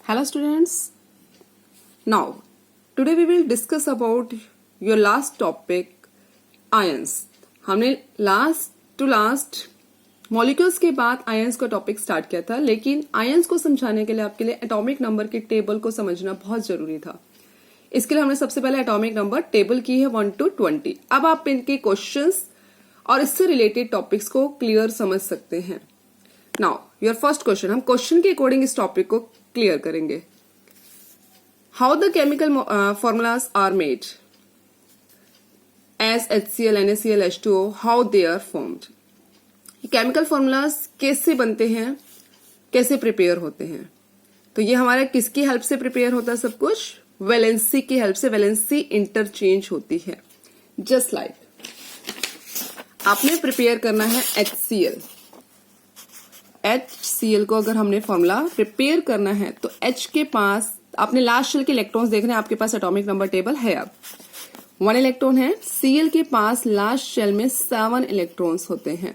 Hello students. Now, today we will discuss about your last topic ions. हमने last molecules के बाद ions का topic start किया था, लेकिन आयंस को समझाने के लिए आपके लिए एटॉमिक नंबर की टेबल को समझना बहुत जरूरी था। इसके लिए हमने सबसे पहले एटॉमिक नंबर टेबल की है 1 to 20। अब आप इनके क्वेश्चंस और इससे रिलेटेड टॉपिक्स को क्लियर समझ सकते हैं। नाउ योर फर्स्ट क्वेश्चन, हम क्वेश्चन के अकॉर्डिंग इस टॉपिक को क्लियर करेंगे। How the chemical formulas are made as HCl, NaCl, H2O, how they are formed. Chemical formulas कैसे बनते हैं, कैसे प्रिपेयर होते हैं। तो ये हमारा किसकी हेल्प से प्रिपेयर होता है, सब कुछ वैलेंसी की हेल्प से, वैलेंसी इंटरचेंज होती है। जस्ट लाइक आपने प्रिपेयर करना है HCl को अगर हमने फॉर्मूला प्रिपेयर करना है तो H के पास आपने लास्ट शेल के इलेक्ट्रॉन्स देखने, आपके पास एटॉमिक नंबर टेबल है। अब 1 इलेक्ट्रॉन है। Cl के पास लास्ट शेल में 7 इलेक्ट्रॉन्स होते हैं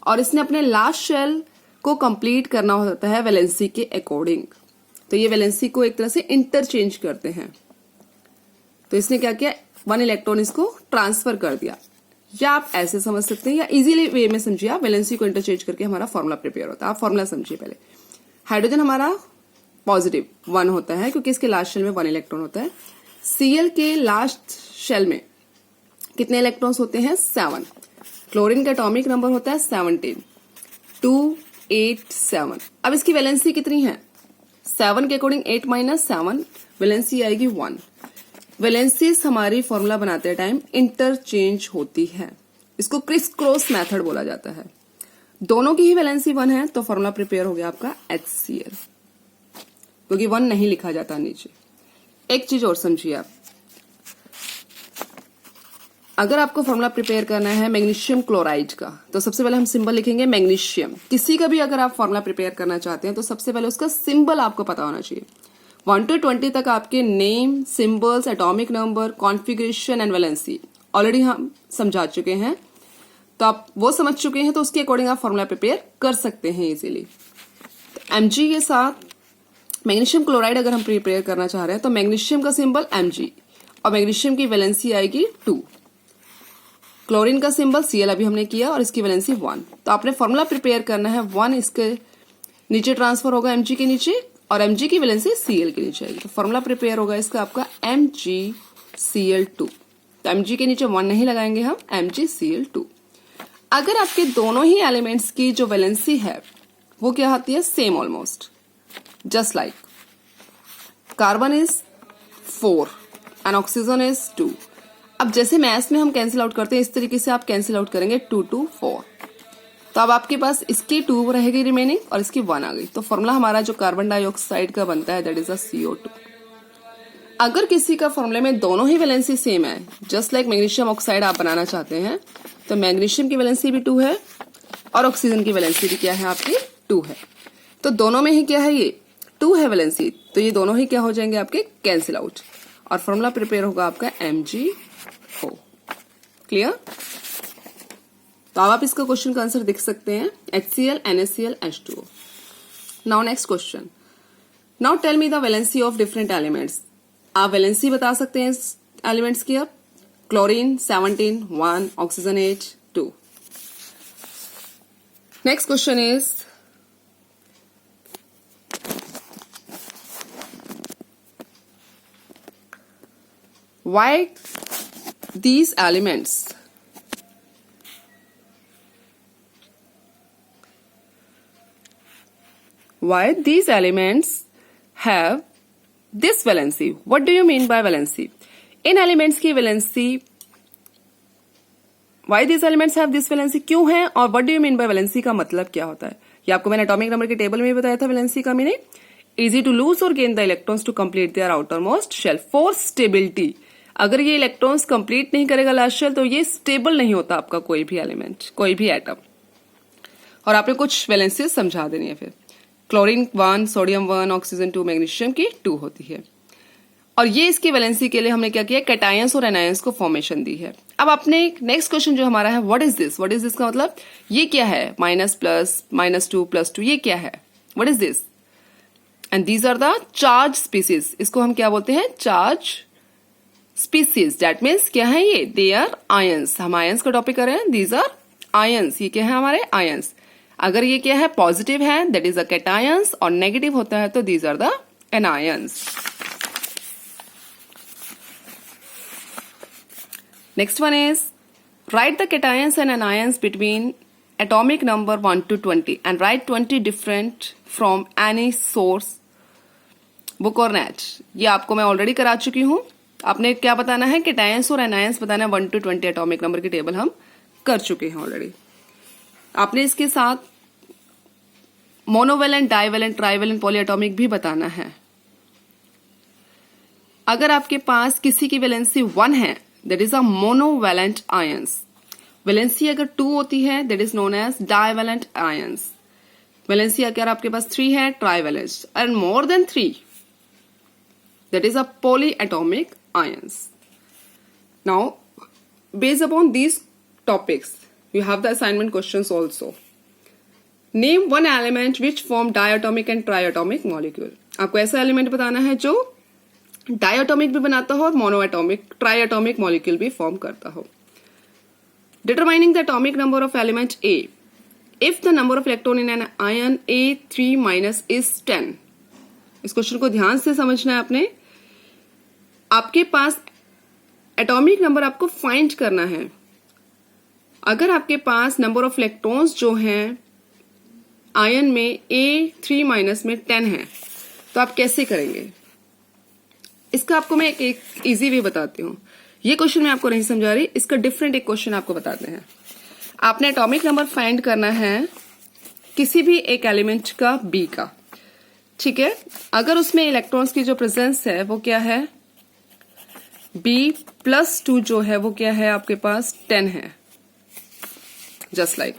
और इसने अपने लास्ट शेल को कंप्लीट करना होता है वैलेंसी के अकॉर्डिंग। तो ये वैलेंसी को एक तरह से इंटरचेंज करते हैं। तो इसने क्या किया, 1 इलेक्ट्रॉन इसको ट्रांसफर कर दिया। या आप ऐसे समझ सकते हैं या इजीली वे में समझिए, आप वैलेंसी को इंटरचेंज करके हमारा फॉर्मूला प्रिपेयर होता है। आप फॉर्मूला समझिए पहले। हाइड्रोजन हमारा पॉजिटिव 1 होता है क्योंकि इसके लास्ट शेल में 1 इलेक्ट्रॉन होता है। Cl के लास्ट शेल में कितने इलेक्ट्रॉन्स होते हैं, 7। क्लोरीन का एटॉमिक नंबर होता है 17, 287। अब इसकी वैलेंसी कितनी है, 7 के अकॉर्डिंग 8 - 7 वैलेंसी आएगी 1। वैलेंसीज हमारी फॉर्मूला बनाते टाइम इंटरचेंज होती है। इसको क्रिस क्रॉस मेथड बोला जाता है। दोनों की ही वैलेंसी 1 है तो फॉर्मूला प्रिपेयर हो गया आपका HCl, क्योंकि 1 नहीं लिखा जाता नीचे। एक चीज और समझिए आप, अगर आपको फॉर्मूला प्रिपेयर करना है मैग्नीशियम क्लोराइड का तो सबसे पहले हम सिंबल लिखेंगे मैग्नीशियम। किसी का भी अगर आप फॉर्मूला प्रिपेयर करना चाहते हैं तो सबसे पहले उसका सिंबल आपको पता होना चाहिए। 1 to 20 तक आपके name, symbols, atomic number, configuration and valency already हम समझा चुके हैं। तो आप वो समझ चुके हैं तो उसके अकॉर्डिंग आप फॉर्मूला प्रिपेयर कर सकते हैं इजीली। तो Mg के साथ मैग्नीशियम क्लोराइड अगर हम प्रिपेयर करना चाह रहे हैं तो मैग्नीशियम का सिंबल Mg और मैग्नीशियम की वैलेंसी आएगी 2। क्लोरीन का सिंबल Cl अभी हमने किया और इसकी वैलेंसी 1। तो आपने फॉर्मूला प्रिपेयर करना है, 1 इसके नीचे ट्रांसफर होगा Mg के नीचे और Mg की वैलेंसी Cl के नीचे आएगी। तो फॉर्मूला प्रिपेयर होगा इसका आपका MgCl2। तो Mg के नीचे 1 नहीं लगाएंगे हम, MgCl2। अगर आपके दोनों ही एलिमेंट्स की जो वैलेंसी है वो क्या होती है, same almost, just like carbon is 4 and oxygen is 2। अब जैसे मैथ्स में हम कैंसिल आउट करते हैं इस तरीके से आप कैंसिल आउट करेंगे 2 to 4। तो अब आपके पास इसकी 2 रहेगी रिमेनिंग और इसकी 1 आ गई। तो फॉर्मूला हमारा जो कार्बन डाइऑक्साइड का बनता है दैट इज अ CO2। अगर किसी का फॉर्मूले में दोनों ही वैलेंसी सेम है, जस्ट लाइक मैग्नीशियम ऑक्साइड आप बनाना चाहते हैं तो मैग्नीशियम की वैलेंसी भी 2 है और ऑक्सीजन की वैलेंसी भी क्या है आपकी 2 है। तो दोनों में ही क्या है, ये 2 है वैलेंसी, तो ये दोनों ही क्या हो जाएंगे आपके कैंसिल आउट और फॉर्मूला प्रिपेयर होगा आपका MgO। क्लियर। तो अब आप इसका क्वेश्चन का आंसर देख सकते हैं, HCl, NaCl, H2O। Now next question, now tell me the valency of different elements. आप वैलेंसी बता सकते हैं इस एलिमेंट्स की। अब chlorine 17, 1, oxygen 8, 2। Next question is why these elements have this valency। what do you mean by valency? In elements की valency, why these elements have this valency क्यों है और what do you mean by valency का मतलब क्या होता है, ये आपको मैंने एटॉमिक नंबर के टेबल में भी बताया था। वैलेंसी का meaning easy to lose or gain the electrons to complete their outermost shell for stability। अगर ये इलेक्ट्रॉन्स कंप्लीट नहीं करेगा लास्ट शेल तो ये स्टेबल नहीं होता आपका कोई भी एलिमेंट, कोई भी एटम। और आपने कुछ वैलेंसी समझा देनी है। फिर क्लोरीन 1, सोडियम 1, ऑक्सीजन 2, मैग्नीशियम की 2 होती है। और ये इसकी वैलेंसी के लिए हमने क्या किया, कैटायंस और एनायंस को फॉर्मेशन दी है। अब आपने नेक्स्ट क्वेश्चन जो हमारा है, what is this, what is this का मतलब ये क्या है, माइनस प्लस, -2 + 2 ये क्या है, what is this. And these are the charge species. इसको हम क्या बोलते हैं? Charge species. दैट मीन्स क्या है ये? They are ions. हम आयंस का टॉपिक कर रहे हैं। These are ions. ये क्या है? हमारे आयंस। अगर ये क्या है? पॉजिटिव है, दैट इज अ कैटायंस, और नेगेटिव होता है तो these are the anions. Next one is write the cations and anions between atomic number 1 to 20 and write 20 different from any source, book or net। ये आपको मैं already करा चुकी हूं। आपने क्या बताना है? cations और anions बताना है। 1 to 20 एटॉमिक नंबर की टेबल हम कर चुके हैं ऑलरेडी। आपने इसके साथ मोनोवेलेंट, डाइवेलेंट, ट्राइवेलेंट, पॉलीएटॉमिक भी बताना है। अगर आपके पास किसी की वैलेंसी 1 है, that is a monovalent ions. Valency अगर 2 होती है, that is known as divalent ions. Valency अगर आपके पास 3 है, trivalent, and more than 3, that is a polyatomic ions. Now based upon these topics you have the assignment questions also. Name one element which form diatomic and triatomic molecule। आपको ऐसा element बताना है जो diatomic भी बनाता हो और monoatomic, triatomic molecule भी फॉर्म करता हो। Determining the atomic number of element A if the number of electron in an ion A3- is 10। इस क्वेश्चन को ध्यान से समझना है आपने। आपके पास एटॉमिक नंबर आपको फाइंड करना है। अगर आपके पास नंबर ऑफ इलेक्ट्रॉन्स जो हैं आयन में A3- में 10 है, तो आप कैसे करेंगे? इसका आपको मैं एक इजी वे बताती हूँ। ये क्वेश्चन मैं आपको नहीं समझा रही, इसका डिफरेंट एक क्वेश्चन आपको बताते हैं। आपने एटॉमिक नंबर फाइंड करना है किसी भी एक एलिमेंट का, B का, ठीक है। अगर उसमें इलेक्ट्रॉन्स की जो प्रेजेंस है वो क्या है? B+2 जो है वो क्या है? आपके पास 10 है, जस्ट लाइक।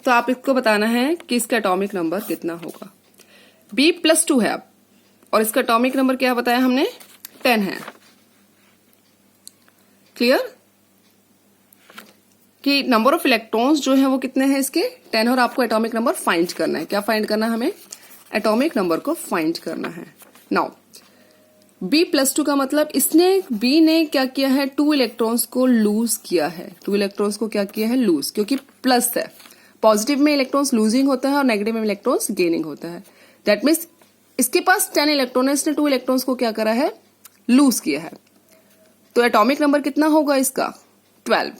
तो आप इसको बताना है कि इसका एटॉमिक नंबर कितना होगा। B+2 है अब, और इसका एटॉमिक नंबर क्या बताया हमने? 10 है। क्लियर? कि नंबर ऑफ इलेक्ट्रॉन्स जो है वो कितने हैं इसके? 10, और आपको एटॉमिक नंबर फाइंड करना है। क्या फाइंड करना है हमें? एटॉमिक नंबर को फाइंड करना है। नाउ B+2 का मतलब B ने क्या किया है? 2 इलेक्ट्रॉन्स को लूज किया है। 2 इलेक्ट्रॉन्स को क्या किया है? लूज, क्योंकि प्लस है। पॉजिटिव में इलेक्ट्रॉन्स लूजिंग होता है और नेगेटिव में इलेक्ट्रॉन्स गेनिंग होता है। दैट मीन्स इसके पास 10 इलेक्ट्रॉन है, इसने 2 इलेक्ट्रॉन्स को क्या करा है? लूज किया है। तो एटॉमिक नंबर कितना होगा इसका? 12।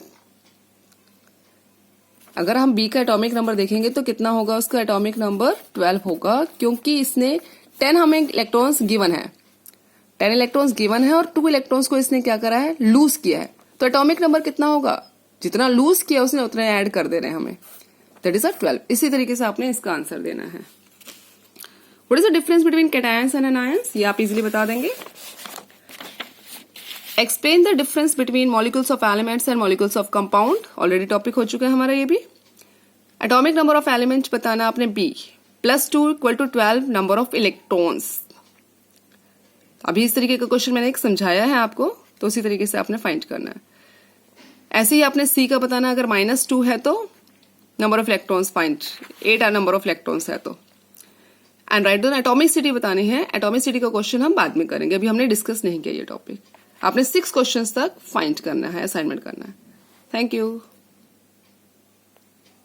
अगर हम B का एटॉमिक नंबर देखेंगे तो कितना होगा? उसका एटॉमिक नंबर 12 होगा, क्योंकि इसने 10 हमें इलेक्ट्रॉन्स गिवन है, 10 इलेक्ट्रॉन्स गिवन है और 2 इलेक्ट्रॉन्स को इसने क्या करा है? लूज किया है। तो एटॉमिक नंबर कितना होगा? जितना लूज किया उसने उतना ऐड कर दे रहे हैं हमें, दैट इज अ 12। इसी तरीके से आपने इसका आंसर देना है। What is the difference between cations and anions? ये आप इजीली बता देंगे। Explain the difference between molecules of elements and molecules of compound. Already topic हो चुका है हमारा ये भी। एटॉमिक नंबर ऑफ एलिमेंट्स बताना आपने B+2 = 12 नंबर ऑफ इलेक्ट्रॉन्स। अभी इस तरीके का क्वेश्चन मैंने एक समझाया है आपको, तो उसी तरीके से आपने फाइंड करना है। ऐसे ही आपने C का बताना, अगर -2 है तो number of electrons find, 8 number of electrons है तो। एंड राइट डाउन एटॉमिसिटी बतानी है। एटॉमिसिटी का क्वेश्चन हम बाद में करेंगे, अभी हमने डिस्कस नहीं किया ये टॉपिक। आपने 6 क्वेश्चंस तक फाइंड करना है, असाइनमेंट करना है। Thank you.